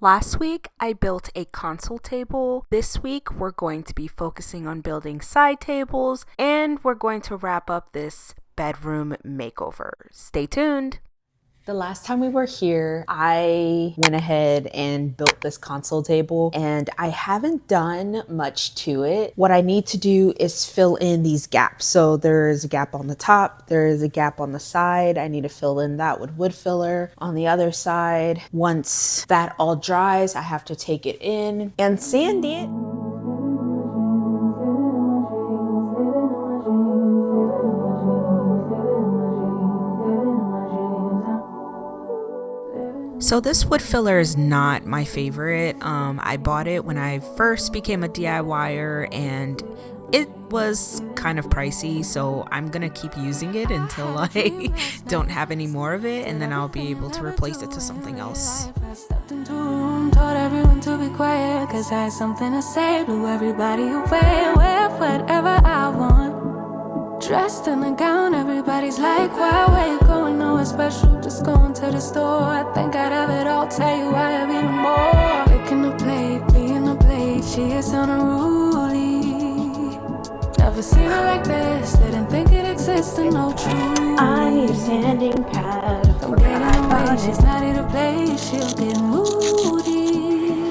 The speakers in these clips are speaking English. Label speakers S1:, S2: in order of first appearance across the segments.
S1: Last week, I built a console table. This week, we're going to be focusing on building side tables, and we're going to wrap up this bedroom makeover. Stay tuned.
S2: The last time we were here, I went ahead and built this console table, and I haven't done much to it. What I need to do is fill in these gaps. So there's a gap on the top, there's a gap on the side. I need to fill in that with wood filler on the other side. Once that all dries, I have to take it in and sand it.
S1: So this wood filler is not my favorite. I bought it when I first became a DIYer and it was kind of pricey, so I'm gonna keep using it until I don't have any more of it, and then I'll be able to replace it to something else.
S3: Told everyone to be quiet, cause I had something to say. Blew everybody away, wear whatever I want. Dressed in a gown, everybody's like, why, where you going? Nowhere special, just going to the store. I think I'd have it all, tell you I have even more. Picking a plate, being a plate, she is unruly. Never seen her like this, didn't think it existed, no truth.
S4: I need a standing pad.
S3: I'm getting away, she's not here to play, she'll get moody.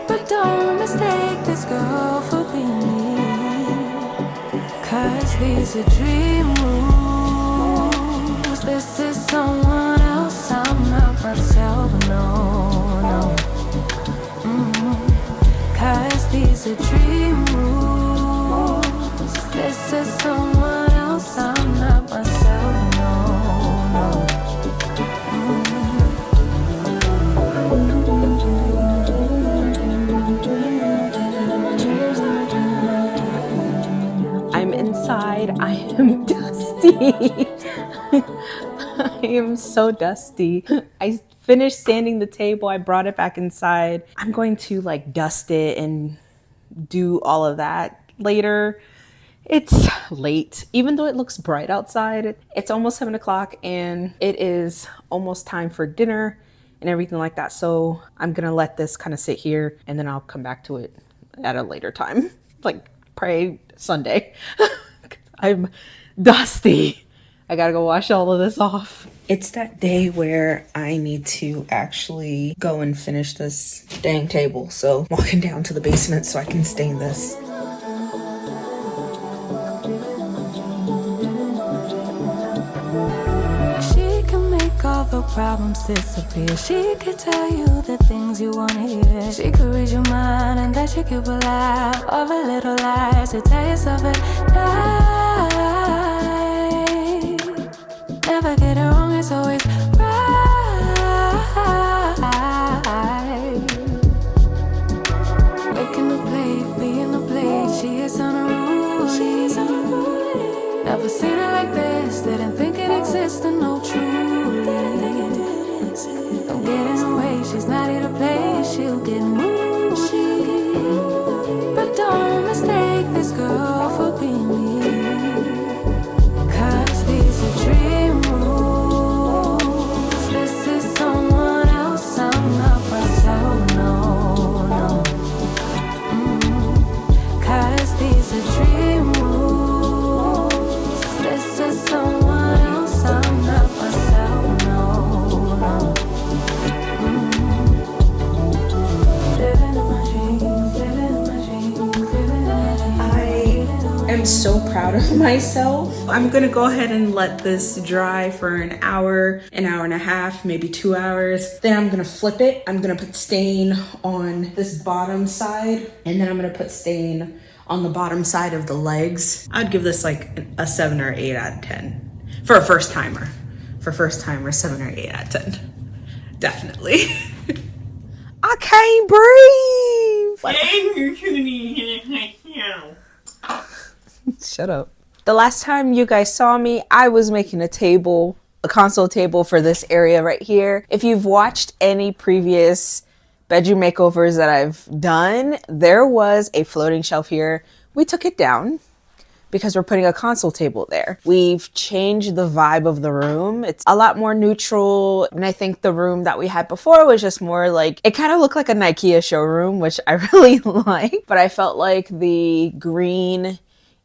S3: But don't mistake this girl for being me, cause these are dream rules. This is someone else, I'm not myself, no, no. Cause these are dream rules. This is someone else, I'm not myself, no, no.
S2: I'm inside. I am dusty. I am so dusty. I finished sanding the table. I brought it back inside. I'm going to like dust it and do all of that later. It's late, even though it looks bright outside. It's almost 7 o'clock and it is almost time for dinner and everything like that. So I'm gonna let this kind of sit here and then I'll come back to it at a later time, like probably Sunday. I'm dusty. I gotta go wash all of this off. It's that day where I need to actually go and finish this dang table. So I'm walking down to the basement so I can stain this.
S3: All the problems disappear. She could tell you the things you wanna hear. She could read your mind and that you could laugh of a little lies to tell yourself it right. Never get it wrong, it's always right. Making a plate, being a plate, she is unruly. Never seen her like this, didn't think it existed, no truth. I'm getting away, she's not here to play, she'll get moody. But don't mistake this girl for being me, cause these are dream rules. This is someone else, I'm not myself, no, no. Cause these are dream rules. This is someone else, I'm not myself, no, no.
S2: I'm so proud of myself. I'm gonna go ahead and let this dry for an hour and a half, maybe 2 hours. Then I'm gonna flip it. I'm gonna put stain on this bottom side, and then I'm gonna put stain on the bottom side of the legs. I'd give this like a 7 or 8 out of 10 for a first timer. For first timer, 7 or 8 out of 10. Definitely. I can't breathe. Shut up. The last time you guys saw me, I was making a table, a console table for this area right here. If you've watched any previous bedroom makeovers that I've done, there was a floating shelf here. We took it down because we're putting a console table there. We've changed the vibe of the room. It's a lot more neutral. And I think the room that we had before was just more like, it kind of looked like an IKEA showroom, which I really like. But I felt like the green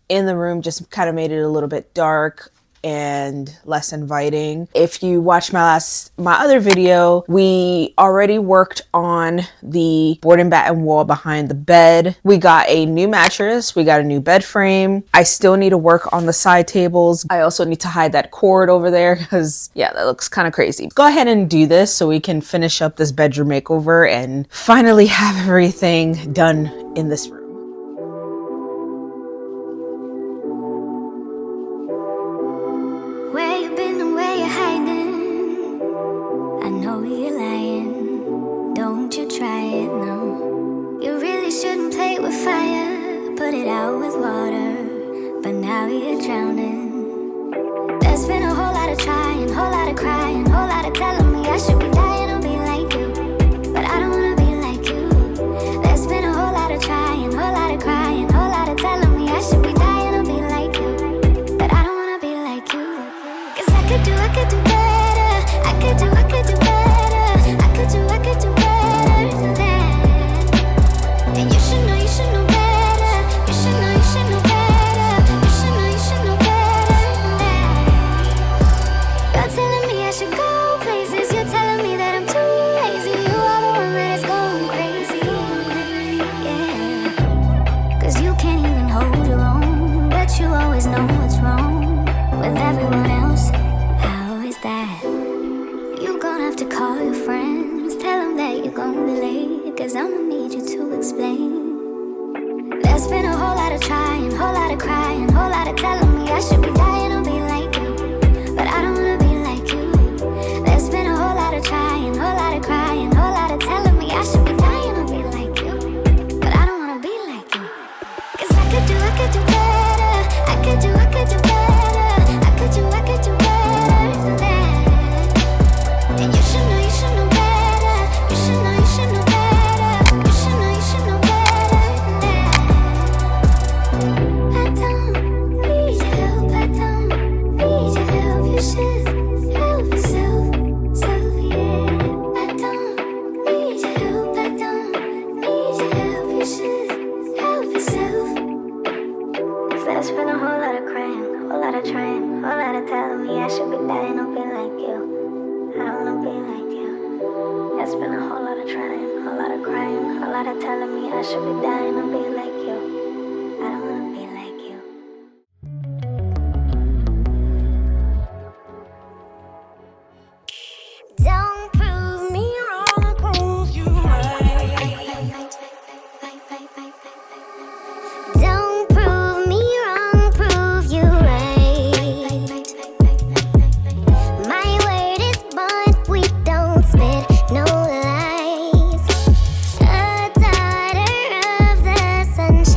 S2: in the room just kind of made it a little bit dark and less inviting. If you watch my other video, we already worked on the board and batten wall behind the bed. We got a new mattress. We got a new bed frame. I still need to work on the side tables. I also need to hide that cord over there because yeah, that looks kind of crazy. Go ahead and do this so we can finish up this bedroom makeover and finally have everything done in this room.
S3: Where you been and where you hiding? I know you're lying. Don't you try it, no. You really shouldn't play with fire. Put it out with water. But now you're drowning. There's been a whole lot of trying, whole lot of crying, whole lot of telling me I should be dying or be like you. But I don't wanna be like you. There's been a whole lot of trying, whole lot of crying, whole lot of telling me I should be dying or be like you. But I don't wanna be like you. I could do better. I could do better. I could do better than that. And you should know better. You should know better. You should know better than that. You're telling me I should go places. You're telling me that I'm too lazy. You are the one that is going crazy. Yeah. 'Cause you can't even hold your own. But you always know what's wrong with everyone else. That you gonna have to call your friends, tell them that you're gonna be late, 'cause I'ma need you to explain. There's been a whole lot of trying, whole lot of crying, whole lot of telling me I should be dying or be like you, but I don't wanna be like you. There's been a whole lot of trying, whole lot of crying, whole lot of telling me I should be dying or be like you, but I don't wanna be like you. 'Cause I could do better. I could do better. I could do better than that. And you should know better. You should know better. You should know better than that. I don't need your help. I don't need your help. You should help yourself. So yeah. I don't need your help. I don't need your help. You should help yourself. There's been a whole lot of crying, whole lot of trying, whole lot of telling me I should be dying or be like you. I don't wanna be like you. There's been a whole lot of trying, whole lot of crying, whole lot of telling me I should be dying or be like you. I don't wanna be like you. Don't prove me wrong, prove you right. Don't prove me wrong, prove you right. My word is bond, we don't spit no lies. A daughter of the sunshine.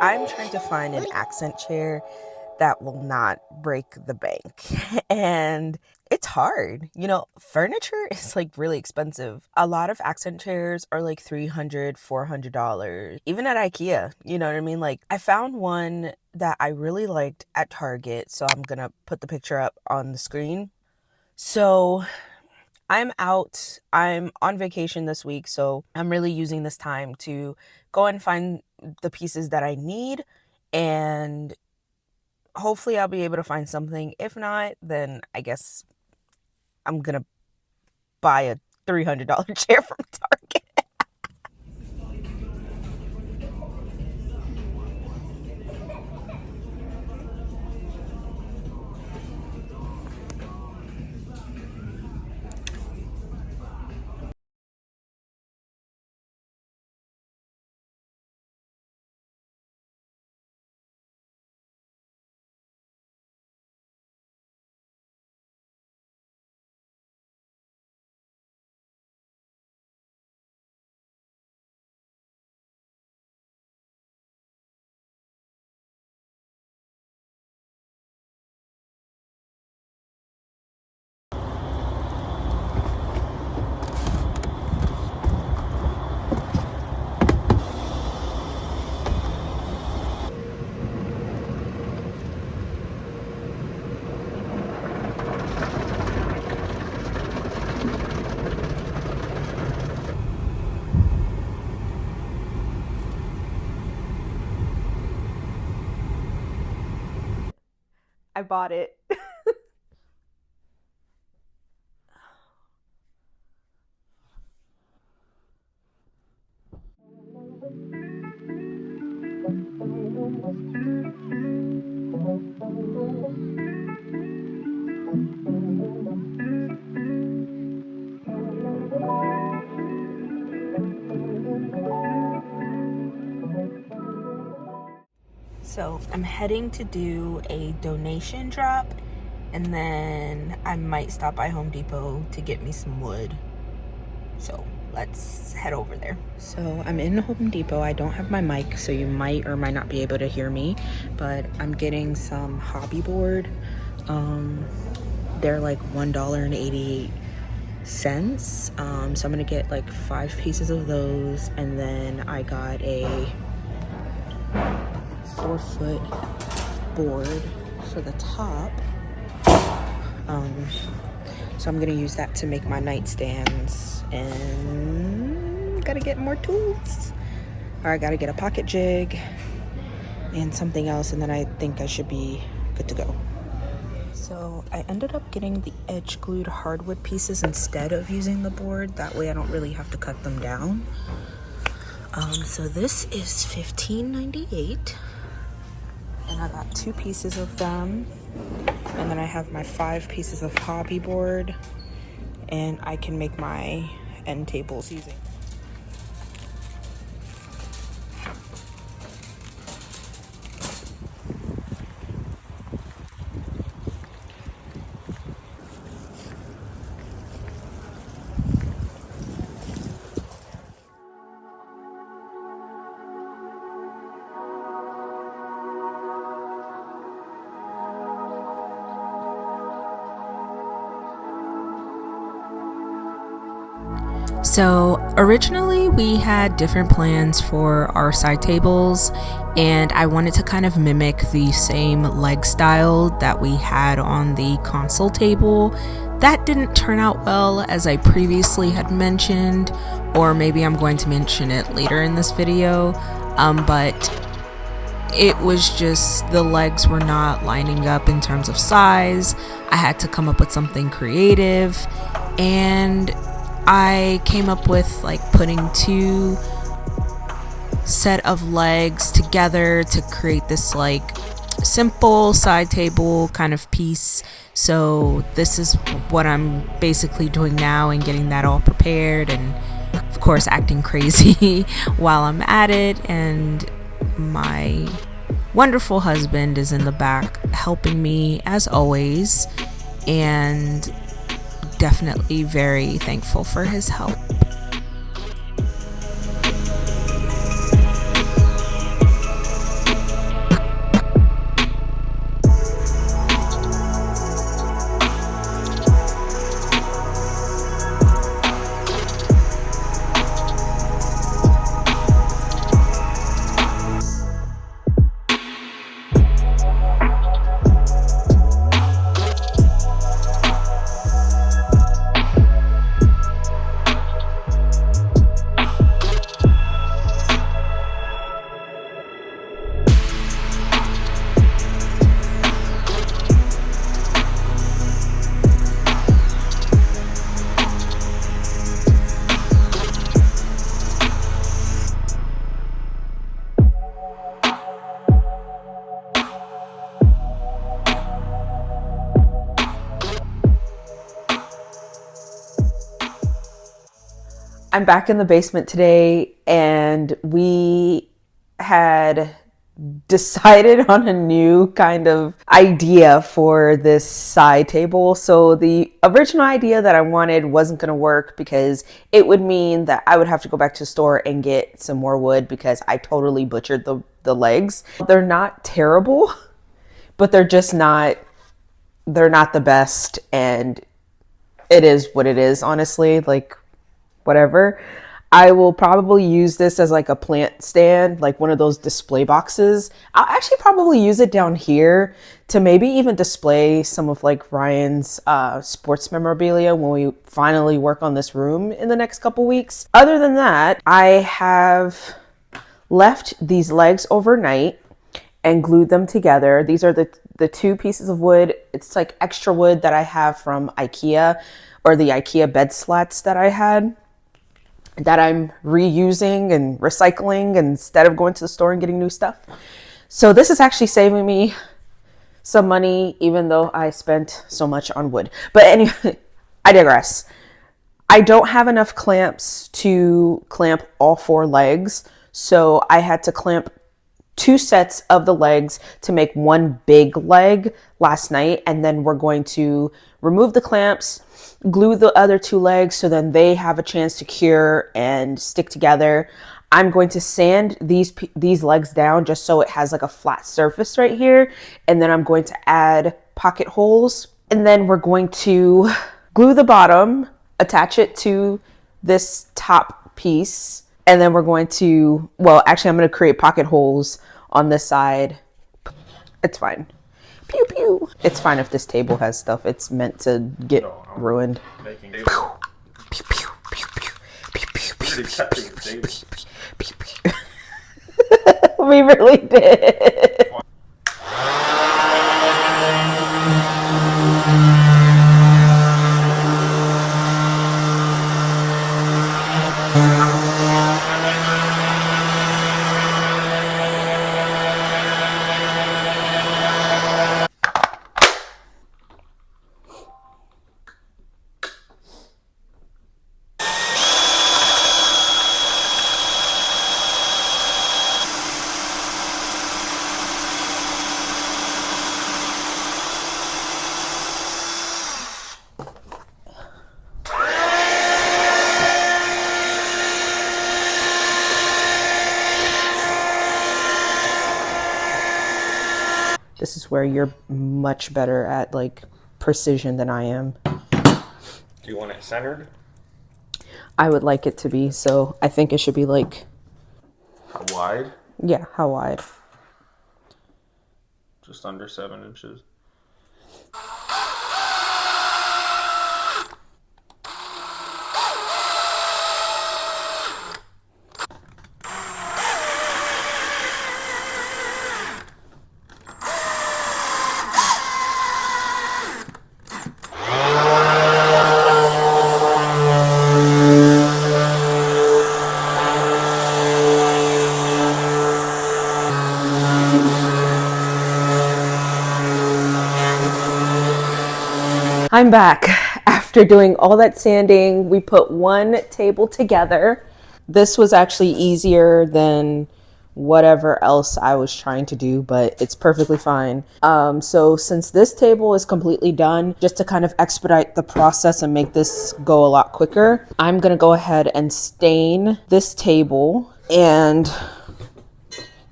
S5: I'm trying to find an accent chair that will not break the bank. And it's hard. You know, furniture is like really expensive. A lot of accent chairs are like $300, $400, even at IKEA. You know what I mean? Like, I found one that I really liked at Target, so I'm gonna put the picture up on the screen. So I'm out. I'm on vacation this week, so I'm really using this time to go and find the pieces that I need, and hopefully I'll be able to find something. If not, then I guess I'm gonna buy a $300 chair from Target. I bought it. So I'm heading to do a donation drop, and then I might stop by Home Depot to get me some wood. So let's head over there. So I'm in Home Depot. I don't have my mic, so you might or might not be able to hear me, but I'm getting some hobby board. They're like $1.88. So I'm gonna get like 5 pieces of those, and then I got a 4-foot board for the top. So I'm gonna use that to make my nightstands, and gotta get more tools. Or I gotta get a pocket jig and something else, and then I think I should be good to go. So I ended up getting the edge glued hardwood pieces instead of using the board. That way I don't really have to cut them down. So this is $15.98, and I got 2 pieces of them. And then I have my 5 pieces of hobby board, and I can make my end tables using.
S1: So originally we had different plans for our side tables, and I wanted to kind of mimic the same leg style that we had on the console table. That didn't turn out well, as I previously had mentioned, or maybe I'm going to mention it later in this video, but it was just the legs were not lining up in terms of size. I had to come up with something creative, and I came up with like putting 2 set of legs together to create this like simple side table kind of piece. So this is what I'm basically doing now, and getting that all prepared, and of course acting crazy while I'm at it. And my wonderful husband is in the back helping me as always, and definitely very thankful for his help.
S2: I'm back in the basement today, and we had decided on a new kind of idea for this side table. So the original idea that I wanted wasn't going to work because it would mean that I would have to go back to the store and get some more wood because I totally butchered the legs. They're not terrible, but they're not the best, and it is what it is, honestly. Like, whatever. I will probably use this as like a plant stand, like one of those display boxes. I'll actually probably use it down here to maybe even display some of like Ryan's sports memorabilia when we finally work on this room in the next couple weeks. Other than that, I have left these legs overnight and glued them together. These are the two pieces of wood. It's like extra wood that I have from IKEA, or the IKEA bed slats that I had, that I'm reusing and recycling instead of going to the store and getting new stuff. So this is actually saving me some money, even though I spent so much on wood. But anyway, I digress. I don't have enough clamps to clamp all 4 legs, so I had to clamp 2 sets of the legs to make one big leg last night, and then we're going to remove the clamps, glue the other 2 legs so then they have a chance to cure and stick together. I'm going to sand these legs down just so it has like a flat surface right here, and then I'm going to add pocket holes, and then we're going to glue the bottom, attach it to this top piece, and then we're going to, well, actually I'm going to create pocket holes on this side. It's fine. Pew pew. It's fine if this table has stuff. It's meant to get ruined. Pew, pew, pew, pew, pew, pew, pew, pew, pew, pew. We really did. This is where you're much better at like precision than I am.
S6: Do you want it centered?
S2: I would like it to be, so I think it should be like...
S6: How wide?
S2: Yeah, how wide?
S6: Just under 7 inches.
S2: I'm back. After doing all that sanding, we put one table together. This was actually easier than whatever else I was trying to do, but it's perfectly fine. So since this table is completely done, just to kind of expedite the process and make this go a lot quicker, I'm gonna go ahead and stain this table and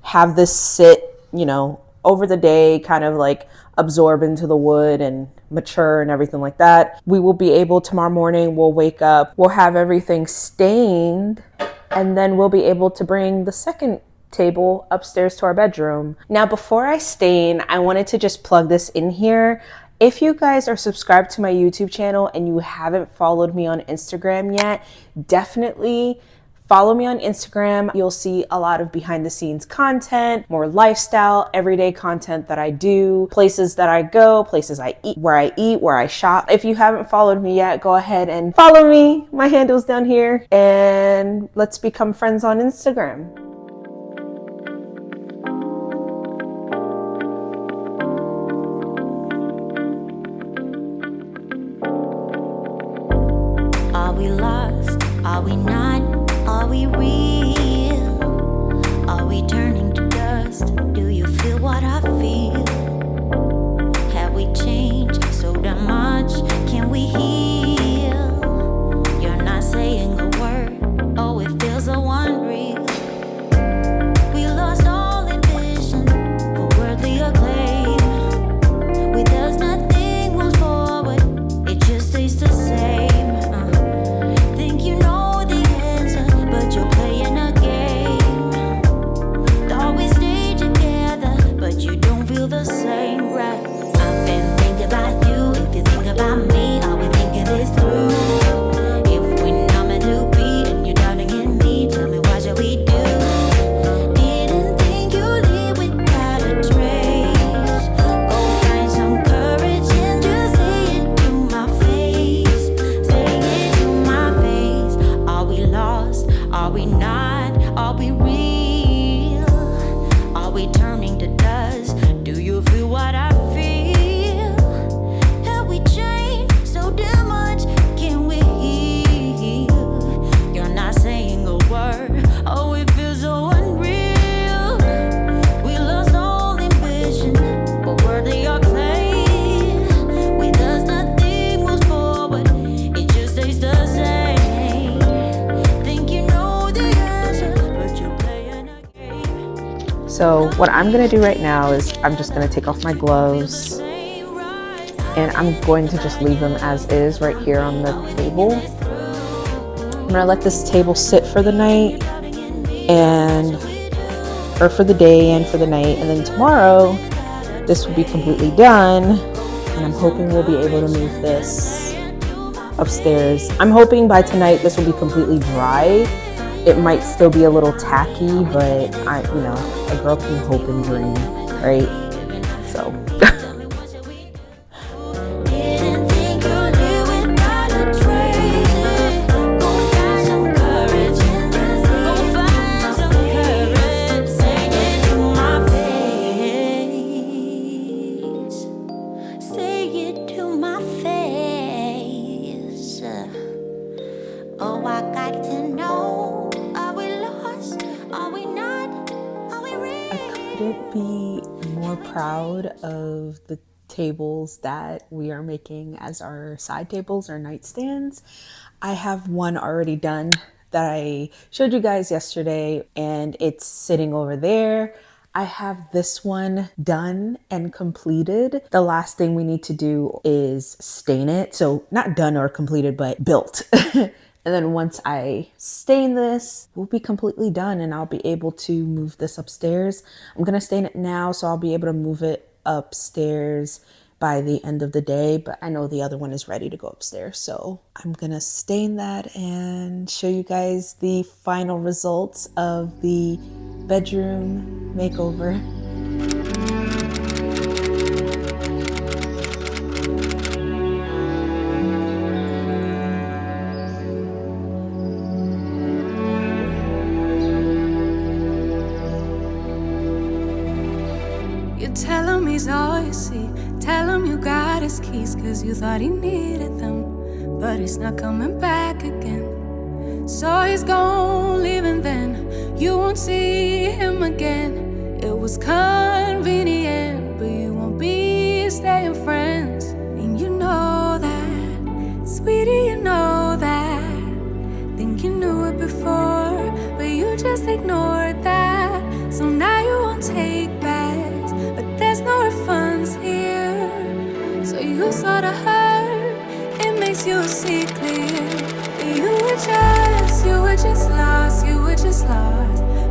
S2: have this sit, you know, over the day, kind of like absorb into the wood and mature and everything like that. We will be able, tomorrow morning, we'll wake up, we'll have everything stained, and then we'll be able to bring the second table upstairs to our bedroom. Now, before I stain, I wanted to just plug this in here. If you guys are subscribed to my YouTube channel and you haven't followed me on Instagram yet, definitely follow me on Instagram. You'll see a lot of behind the scenes content, more lifestyle, everyday content that I do, places that I go, places I eat, where I shop. If you haven't followed me yet, go ahead and follow me. My handle's down here, and let's become friends on Instagram.
S3: Are we lost? Are we not?
S2: So what I'm gonna do right now is I'm just gonna take off my gloves and I'm going to just leave them as is right here on the table. I'm gonna let this table sit for the night or for the day and for the night, and then tomorrow this will be completely done, and I'm hoping we'll be able to move this upstairs. I'm hoping by tonight this will be completely dry. It might still be a little tacky, but a girl can hope and dream, right? So.
S3: Oh, I got to know, are we lost? Are we not? Are we real?
S2: I couldn't be more proud of the tables that we are making as our side tables or nightstands. I have one already done that I showed you guys yesterday, and it's sitting over there. I have this one done and completed. The last thing we need to do is stain it. So not done or completed, but built. And then once I stain this, we'll be completely done and I'll be able to move this upstairs. I'm gonna stain it now, so I'll be able to move it upstairs by the end of the day, but I know the other one is ready to go upstairs. So I'm gonna stain that and show you guys the final results of the bedroom makeover.
S3: You tell him he's all you see. Tell him you got his keys, cause you thought he needed them. But he's not coming back again. So he's gone, leaving then. You won't see him again. It was convenient, but you won't be staying friends. And you know that, sweetie, you know that. Think you knew it before, but you just ignored that. So now you won't take bags, but there's no refunds here. So you sorta hurt, it makes you see clear. You were just lost.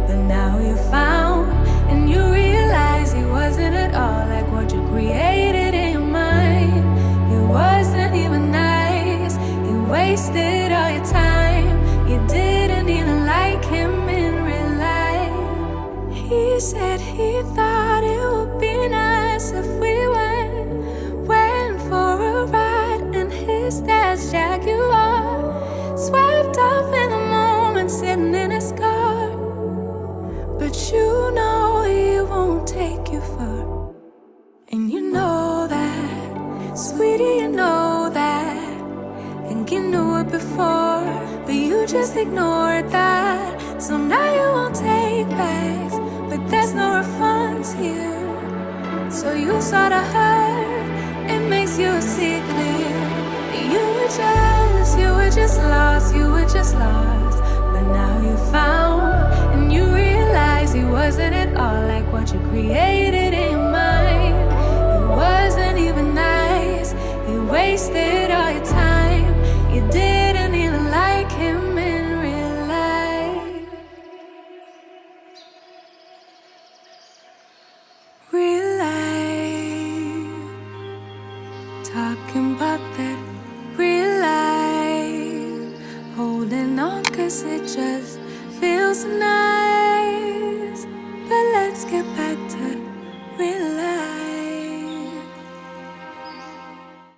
S3: But now you found, and you realize he wasn't at all like what you created in your mind. He wasn't even nice, he wasted all your time. You didn't even like him in real life. He said he thought it would be nice if we went for a ride in his dad's Jaguar, swept off in the moment, sitting in his car. But you know he won't take you far. And you know that, sweetie, you know that. Think you knew it before, but you just ignored that. So now you won't take bags, but there's no refunds here. So you sorta hurt, it makes you see clear. You were just lost. But now you found, and you realize he wasn't at all like what you created in your mind. He wasn't even nice, he wasted all your time. You didn't even like him in real life. Real life, talking about that real life. Holding on cause it just feels nice. But let's get back to real life.